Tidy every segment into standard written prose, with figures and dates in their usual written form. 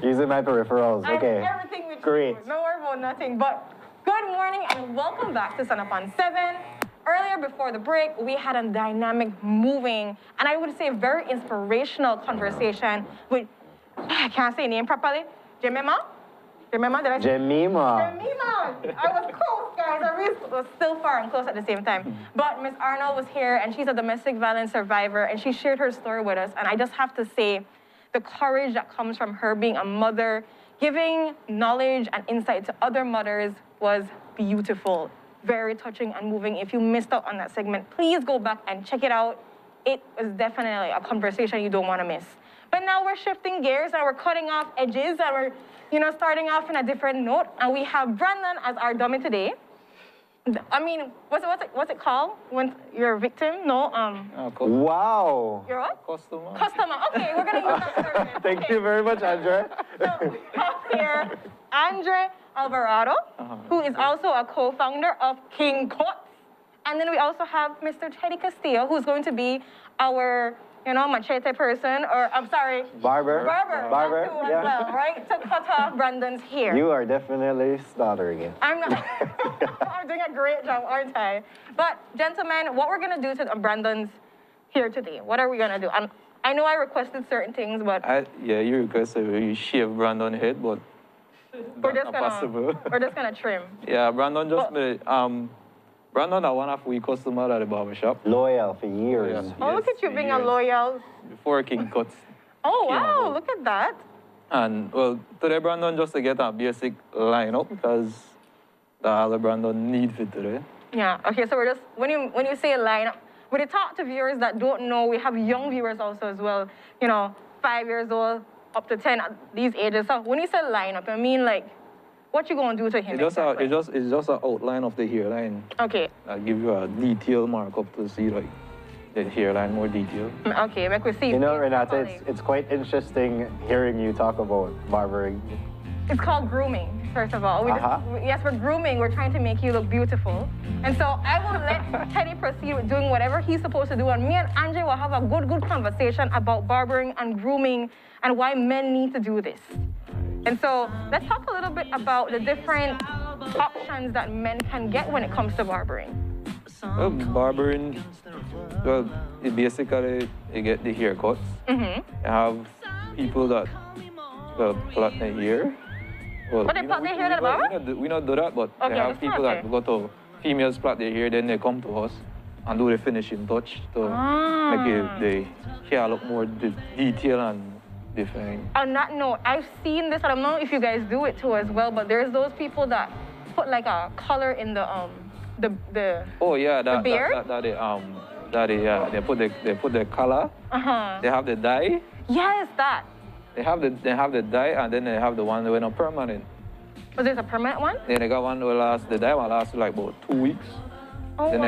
Using my peripherals. Okay. Everything with Great. you. No worry about nothing. But good morning and welcome back to SunUp on 7. Earlier before the break, we had a dynamic, moving, and I would say very inspirational conversation with, I can't say name properly, Jemima? Jemima, did I say? Jemima. Jemima! I was close, guys. I really was still far and close at the same time. But Miss Arnold was here, and she's a domestic violence survivor, and she shared her story with us. And I just have to say, the courage that comes from her being a mother, giving knowledge and insight to other mothers was beautiful. Very touching and moving. If you missed out on that segment, please go back and check it out. It was definitely a conversation you don't want to miss. But now we're shifting gears and we're cutting off edges and we're, starting off in a different note. And we have Brandon as our dummy today. I mean, what's it called when you're a victim? No, Wow. You're what? Customer. Customer. Okay, we're gonna use that term. Thank you very much, Andre. So we have here Andre Alvarado, who is also a co-founder of King Cutz. And then we also have Mr. Teddy Castillo, who's going to be our, machete person, or I'm sorry, Barber. Barber, too, as well, right? To cut off Brandon's hair. You are definitely slaughtering it. I'm not. I'm doing a great job, aren't I? But gentlemen, what we're gonna do to Brandon's hair today? What are we gonna do? I know I requested certain things, but you requested you shave Brandon's head, but we're just possible. We're just gonna trim. Yeah, Brandon just made Brandon is one of we customers at the barber shop. Loyal for years. Yes, oh, look at you being a loyal. Before King Cutz. Oh wow, look at that. And well, today Brandon just to get a basic lineup because that's all Brandon need for today. Yeah. Okay. So we're just when you say lineup, when you talk to viewers that don't know, we have young viewers also as well. 5 years old up to 10 at these ages. So when you say lineup, I mean like, what you gonna do to him? It's just an outline of the hairline. Okay. I'll give you a detailed markup to see like the hairline more detailed. Okay, make we see. Renata, it's quite interesting hearing you talk about barbering. It's called grooming, first of all. Yes, we're grooming. We're trying to make you look beautiful. And so I will let Teddy proceed with doing whatever he's supposed to do. And me and Andre will have a good conversation about barbering and grooming and why men need to do this. And so let's talk a little bit about the different options that men can get when it comes to barbering. Well, barbering, it basically, you get the haircuts. You have people that plait their hair. Well, But they plait their hair at the barber? We don't do that, but they have people that go to females plait their hair, then they come to us and do the finishing touch to make the hair look more detailed and defined. On that note, I've seen this, and I don't know if you guys do it too as well, but there's those people that put like a color in the oh yeah, the beard? They put the color. They have the dye. Yes, that. They have the dye, and then they have the one with no permanent. Was there a permanent one? Then they got one that last. The dye one lasts like about 2 weeks. Oh, then wow.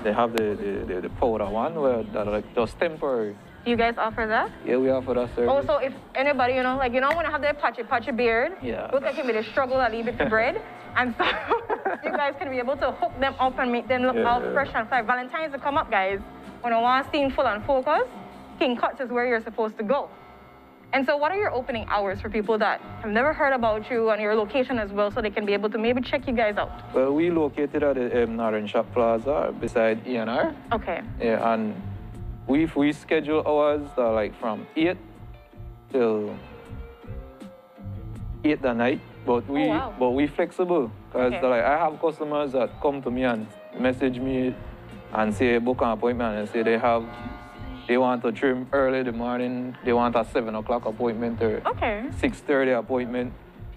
they have the powder one where that like just temporary. Do you guys offer that? Yeah, we offer that service. Oh, so if anybody, when I have their patchy beard, yeah, look like him with a struggle a little bit to bread, and so you guys can be able to hook them up and make them look all fresh and fly. Valentine's to come up, guys. When I want to see full and focus, King Cutz is where you're supposed to go. And so what are your opening hours for people that have never heard about you and your location as well, so they can be able to maybe check you guys out? Well, we located at the Northern Shop Plaza beside E&R. Okay. Yeah, and we schedule hours like from 8 till 8 at night, but we flexible because like I have customers that come to me and message me and say book an appointment and say they want to trim early in the morning, they want a 7 o'clock appointment or 6:30 appointment,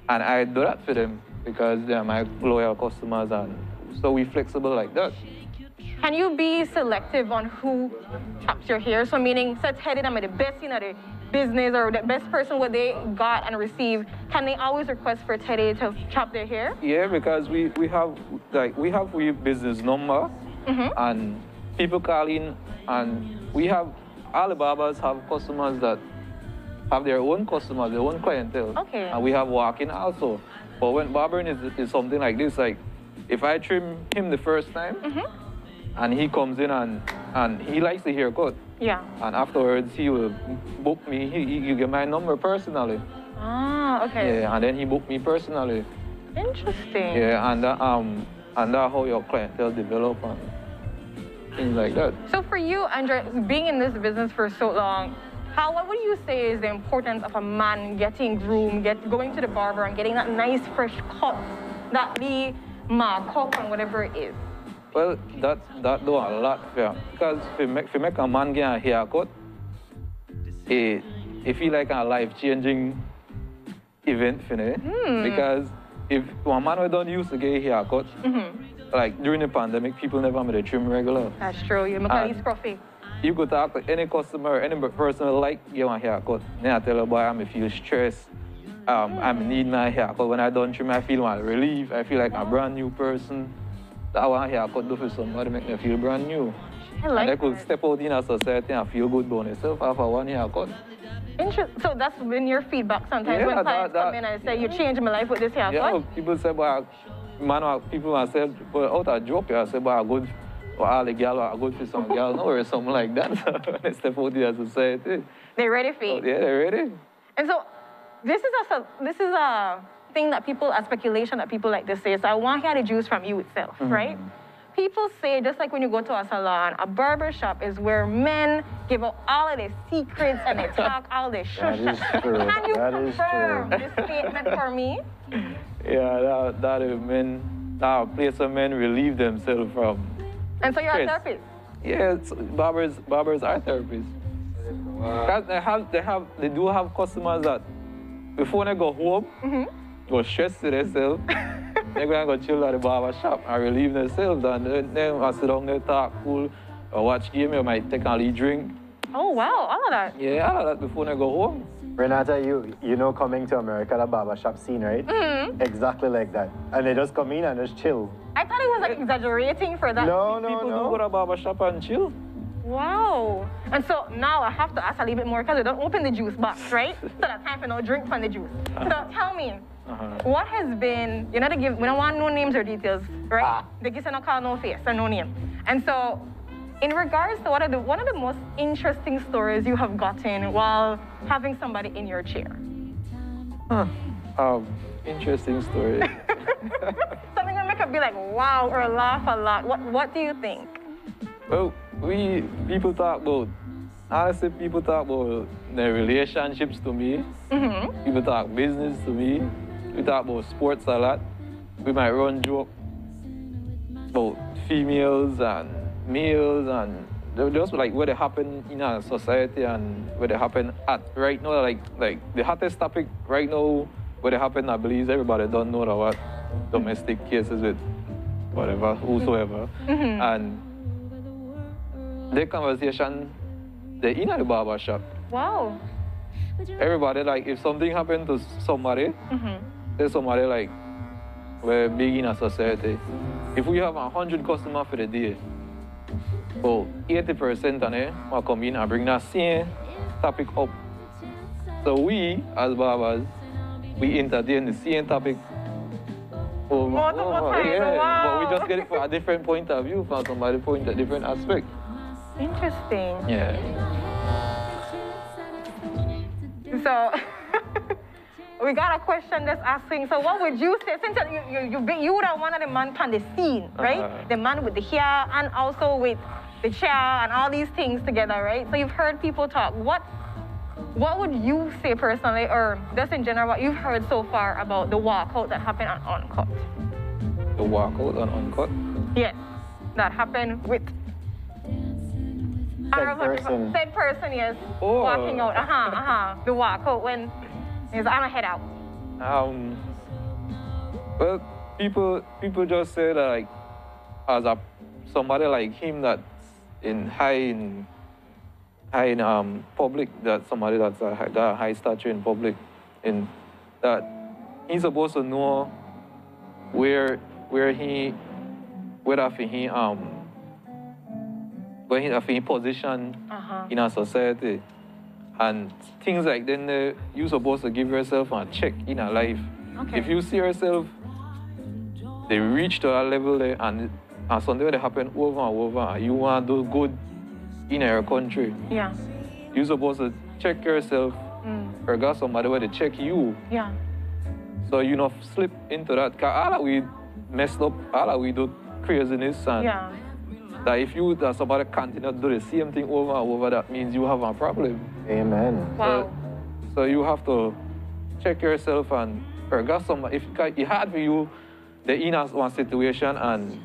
and I do that for them because they're my loyal customers, and so we flexible like that. Can you be selective on who chops your hair? So meaning, say Teddy, I'm the best in the business or the best person what they got and received. Can they always request for Teddy to chop their hair? Yeah, because we have business number and people call in, and we have all the barbers have customers that have their own customers, their own clientele. Okay. And we have walk-in also. But when barbering is something like this, like if I trim him the first time, and he comes in and and he likes the haircut. Yeah. And afterwards, he will book me. You get my number personally. Ah, okay. Yeah, and then he booked me personally. Interesting. Yeah, and that's how your clientele develop and things like that. So for you, Andre, being in this business for so long, what would you say is the importance of a man getting groomed, going to the barber and getting that nice fresh cut, that the markup and whatever it is? Well, that do a lot for you. Because if you make a man get a haircut, it feel like a life-changing event for me. Because if one man don't used to get a haircut, like during the pandemic, people never made a trim regular. That's true. You make a scruffy. You could talk to any customer, any person who like get a haircut. Then I tell her, boy, I feel stressed. I need my haircut. When I don't trim, I feel my relief. I feel like a brand new person. That one haircut do for somebody make me feel brand new. I like and I could step out in a society and feel good about myself after one haircut. So that's been your feedback sometimes when clients come in and say, you changed my life with this haircut? Yeah, people say, but people have said, but out of joke, I say, but I'm good for all the girls, I'm good for some girls, or something like that. When they step out in a society. They're ready for it. Yeah, they're ready. And so this is a thing that people, a speculation that people like to say. So I want to hear the juice from you itself, right? People say, just like when you go to a salon, a barber shop is where men give up all of their secrets and they talk all their shush. That is true. Can you That confirm this statement for me? Yeah, that is men, that place where men relieve themselves from. And so you're stress. a therapist? Yeah, barbers are therapists. They do have customers that before they go home, go stress to themselves. They're going to go chill at the barber shop and relieve themselves. And then I sit down there, talk cool, or watch game, or might take a little drink. Oh, wow, all of that. Yeah, all of that before they go home. Renata, you know coming to America, the barber shop scene, right? Exactly like that. And they just come in and just chill. I thought it was like exaggerating for that. People do go to the barber shop and chill. Wow. And so now I have to ask a little bit more because we don't open the juice box, right? So that's time for no drink from the juice. So tell me, what has been, we don't want no names or details, right? They give no call, no face, and no name. And so in regards to one of the most interesting stories you have gotten while having somebody in your chair? Interesting story. Something that make it be like, wow, or laugh a lot. What do you think? Well, people talk about their relationships to me. People talk business to me. We talk about sports a lot. We might run joke about females and males and just like what they happen in our society and what they happen at right now. Like the hottest topic right now, what they happen, I believe everybody don't know what domestic cases with whatever, whosoever. And the conversation, they're in the barber shop. Wow. Everybody, like, if something happened to somebody, there's somebody, like, we're big in a society. If we have 100 customers for the day, well, 80% of them will come in and bring that same topic up. So we, as barbers, we entertain the same topic Multiple times, yeah, wow. but we just get it from a different point of view, from somebody's point, a different aspect. Interesting. Yeah. So, we got a question that's asking, so what would you say, since you would have one of the man on the scene, right? The man with the hair and also with the chair and all these things together, right? So you've heard people talk. What would you say personally, or just in general, what you've heard so far about the walkout that happened on Uncut? The walkout on Uncut? Yes, that happened with said person, yes, walking out. The walkout when he's on a head out. Well, people just say that, like, as somebody like him that's in high in public, that somebody that's got a high stature in public, in that he's supposed to know where he position in a society. And things like then you're supposed to give yourself a check in a life. Okay. If you see yourself, they reach to a level there and something that happen over and over, and you want to do good in your country. Yeah. You're supposed to check yourself or got somebody where to check you. Yeah. So you not slip into that. Because all that we messed up, all that we do craziness and that if you that somebody continue to do the same thing over and over, that means you have a problem. Amen. Wow. So you have to check yourself and or got somebody if it's hard for you the in one situation and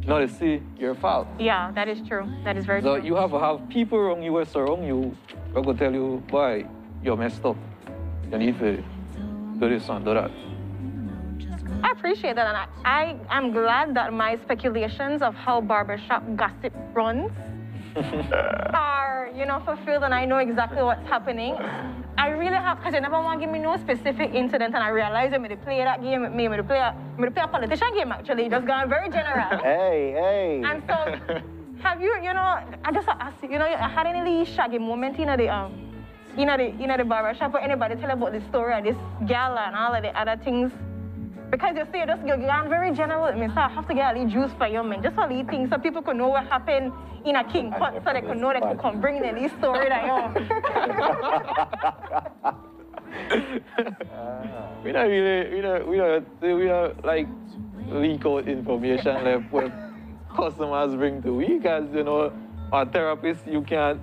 not to see your fault. Yeah, that is true. That is very so true. So you have to have people around you who surround you who will tell you, boy, you're messed up. You need to do this and do that. I appreciate that, and I'm glad that my speculations of how barbershop gossip runs are, fulfilled, and I know exactly what's happening. I really have, because you never want to give me no specific incident, and I realize I'm going to play that game with me. I'm going to play a politician game, actually. Just gone very general. Hey. And so, have you, I just asked you, had any shaggy moment in the barbershop or anybody tell about the story of this gal and all of the other things? Because you see, you're very general with me, so I have to get a little juice for you, man. Just a little thing so people could know what happened in a King Cutz, so they could know they could come bring the little story that we don't like leak out information like what customers bring to we, because a therapist you can't.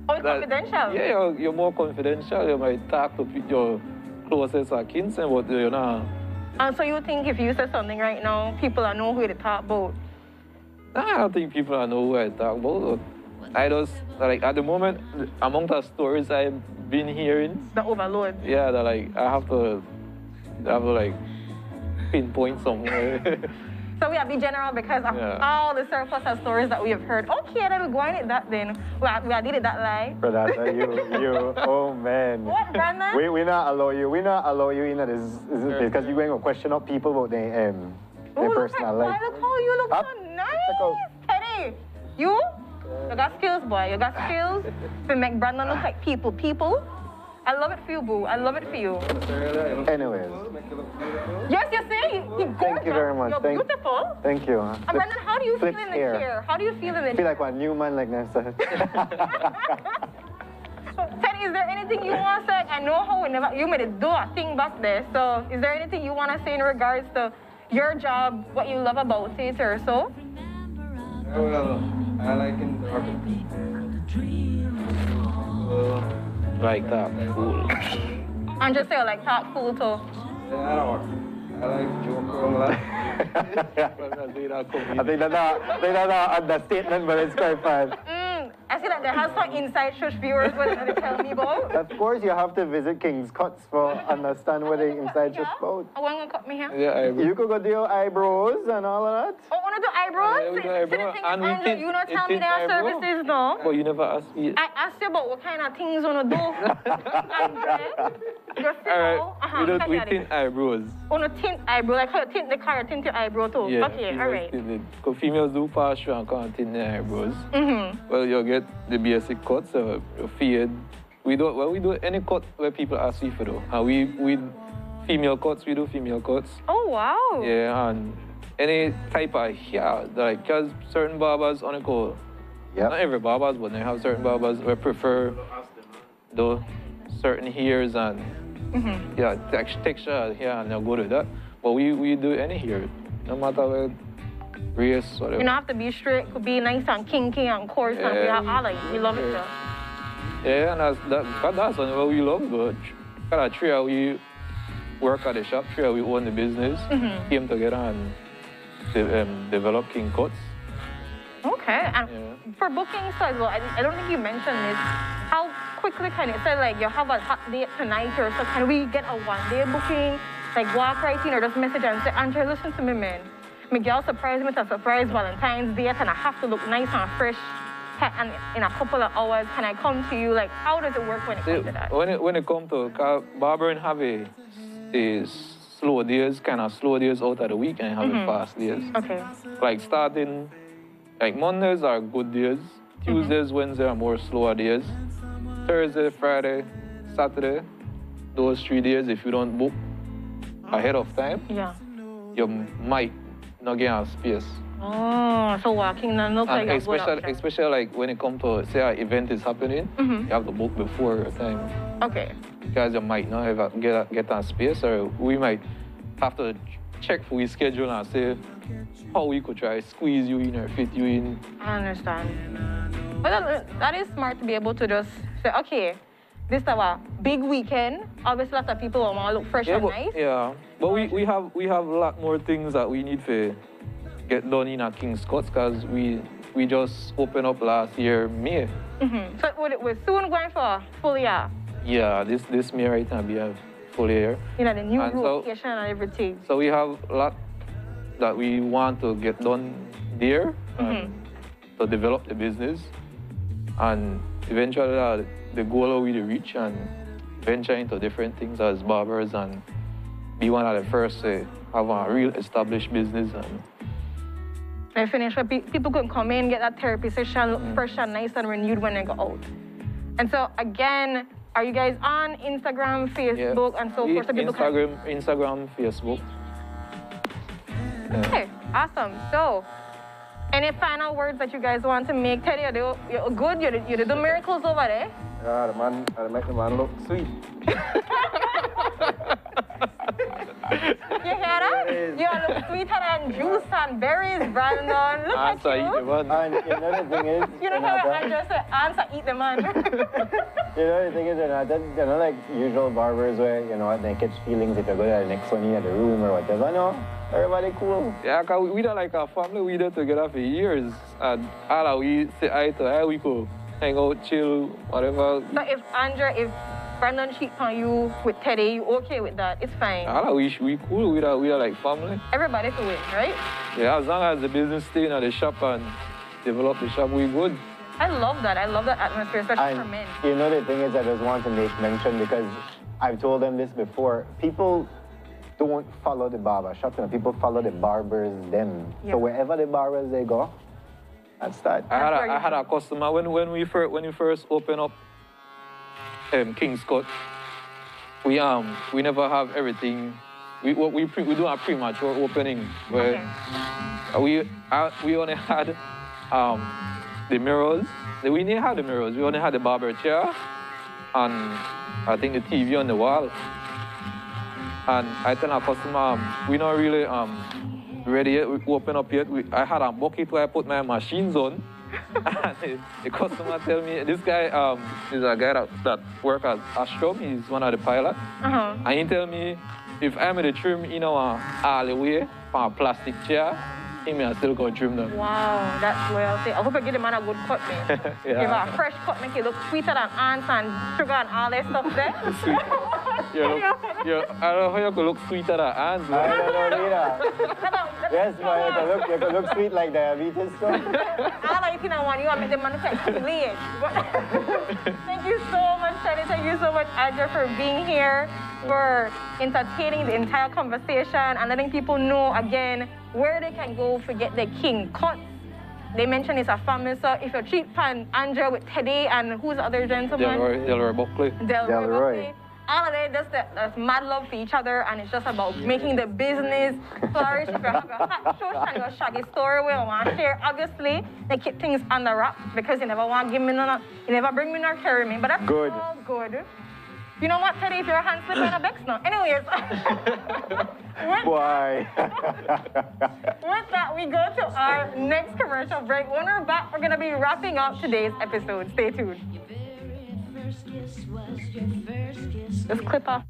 Oh, it's confidential. Yeah, you're more confidential. You might talk to your closest kin, but you're not. And so you think if you say something right now, people will know who to talk about? I don't think people will know who I talk about. I just, like, at the moment, among the stories I've been hearing... The overload. Yeah, that, like, I have to like, pinpoint somewhere. So we have to be general because of all the surplus of stories that we have heard. Okay, then we're going at that then. We did it that lie. Renata, you, oh man. What, Brandon? We not allow you in this because you're going to question up people about their personal life. Look how you look so nice, Teddy. You got skills, boy. You got skills to make Brandon look like people. I love it for you, boo. I love it for you. Anyways. Yes, you see? You're gorgeous. Thank you very much. You're beautiful. Thank you. And Brandon, how do you feel in the chair? How do you feel in the chair? I feel like one new man like that. Teddy, is there anything you want to say? I know how you made it do a thing back there. So is there anything you want to say in regards to your job, what you love about it or so? Well, I like it. Like that, cool. And just say like talk cool too. Yeah, I like joke a lot. I think that's not understatement, but it's quite fun. I see that there has some inside church viewers what they tell me about. Of course, you have to visit King Cutz for understand what the inside church about. Oh, when gonna cut me here? Yeah, you could go do your eyebrows and all of that. Oh, wanna do eyebrows? Yeah, we do eyebrows. And Angel, you not tell me there are services, no? But you never asked me. I asked you about what kind of things you wanna do. Alright, we tint eyebrows. Wanna tint eyebrow, like how you tint the car, tint your eyebrow too. Yeah, okay, alright. Because females do partial and can't tint their eyebrows. Well, you get the basic cuts, so fade. We do any cut where people ask you for though. And we female cuts, we do female cuts. Oh wow. Yeah, and any type of hair, like, cause certain barbers only go. Yeah. Not every barbers, but they have certain barbers who prefer the certain hairs and texture of hair, and they'll go to that. But we do any hair, no matter what race, whatever. You don't have to be straight, could be nice and kinky and coarse, and we have all of it. We love it though. Yeah, and that's what we love. But kind of three, we work at the shop, three, we own the business, came together and develop King Cutz. Okay, and for bookings as well, I don't think you mentioned this. How quickly can it say like you have a hot date tonight or so? Can we get a one-day booking? Like walk right in or just message and say, Andrew, listen to me, man. My girl surprised me with a surprise Valentine's Day and I have to look nice and fresh. And in a couple of hours, can I come to you? Like, how does it work when it comes to that? When it comes to barbering, have a slow days, kind of slow days out of the week, and have a fast days. Okay. Like starting, like Mondays are good days. Tuesdays, Wednesdays are more slower days. Thursday, Friday, Saturday, those 3 days, if you don't book ahead of time, you might not get a space Oh, so walking doesn't look like a good option. Especially like when it comes to, say, an event is happening, you have to book before your time. Okay. Because you might not ever get a space, or we might have to check for your schedule and say how we could try squeeze you in or fit you in. I understand. But that is smart to be able to just say, okay, this is our big weekend. Obviously, lots of people want to look fresh and nice. Yeah, but we have a lot more things that we need to get done in King Cutz, because we just opened up last year, May. So we're soon going for a full year? Yeah, this May right now, we have full year. You know, the new location and everything. So we have a lot that we want to get done there to develop the business. And eventually the goal will be to reach and venture into different things as barbers and be one of the first to have a real established business. And finish where people can come in, get that therapy session, look fresh and nice and renewed when they go out. And so again, are you guys on Instagram, Facebook, and so forth? So people Instagram, Facebook. Okay, awesome. So, any final words that you guys want to make? Teddy, you're good. You did the miracles over there. Yeah, the man, I make the man look sweet. You hear that? You look sweeter than juice and berries, Brandon. Look at you. Eat the man. And you know the thing is, you know how Andrew said, answer eat the man. You know the thing is, they're not like usual barbers where, you know, they catch feelings if you go to the next one in the room or whatever. No, everybody cool. Yeah, because we don't like a family. We did together for years. And all we say eye to eye, we go hang out, chill, whatever. So if Brandon cheats on you with Teddy, you okay with that? It's fine. We cool. We are like family. Everybody can win, right? Yeah, as long as the business stay in the shop and develop the shop, we good. I love that. I love that atmosphere, especially for men. You know, the thing is, I just want to make mention, because I've told them this before. People don't follow the barber shop. You know, people follow the barbers, them. Yep. So wherever the barbers they go, that's that. I had a customer when we first opened up King Cutz. We never have everything. We do a premature opening where we only had the mirrors. We didn't have the mirrors. We only had the barber chair and I think the TV on the wall. And I tell our customer, we're not really ready yet. We open up yet. I had a bucket where I put my machines on. And the customer tell me, this guy is a guy that works at Astrom. He's one of the pilots. And he tell me, if I'm in the trim in our alleyway from a plastic chair, he may still go trim them. Wow, that's loyalty. I hope I give the man a good cut, man. Yeah. Give a fresh cut, make it look sweeter than ants and sugar and all that stuff there. I don't know how you could look sweeter than ants. I don't know either. Yes, but you could look sweet like diabetes. So. All I think I want you to make the manufacturer late. Thank you so much, Teddy. Thank you so much, Andrew, for being here, for entertaining the entire conversation and letting people know again where they can go to get the King Cutz. They mentioned it's a family, so if you treat Andrew with Teddy and who's the other gentleman? Delroy Buckley. Delroy. All of that, that's mad love for each other, and it's just about making the business flourish. If you have a hot show and your shaggy story we want to share, obviously, they keep things under wraps because you never want to give me none, you never bring me nor carry me, but that's good. All good. You know what, Teddy, if your hand slip on a Bex now. Anyways. Why? With that, we go to our next commercial break. When we're back, we're going to be wrapping up today's episode. Stay tuned. Let's clip off.